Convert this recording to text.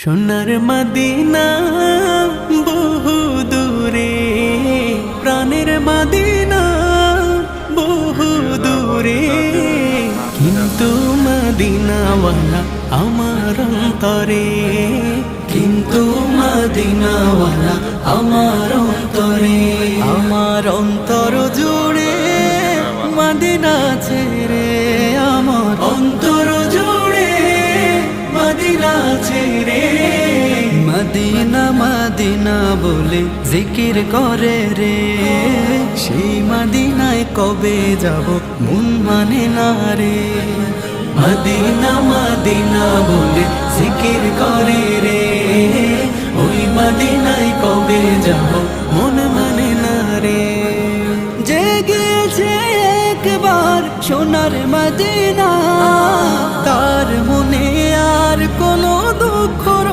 সোনার মদিনা বহু দূরে, প্রাণের মদিনা বহু দূরে, কিন্তু মদিনাওয়ালা আমার অন্তরে, কিন্তু মদিনাওয়ালা আমার অন্তরে, আমার অন্তর জুড়ে মদিনা ছেড়ে, আমার অন্তর জুড়ে মদিনা ছেড়ে। মদিনা মদিনা বলে জিকির করে রে, সেই মদিনায় কবে যাব মন মানে না রে। মদিনা মদিনা বলে জিকির করে রে, ওই মদিনায় কবে যাব মন মানে না রে। জেগেছে একবার সোনার মদিনা,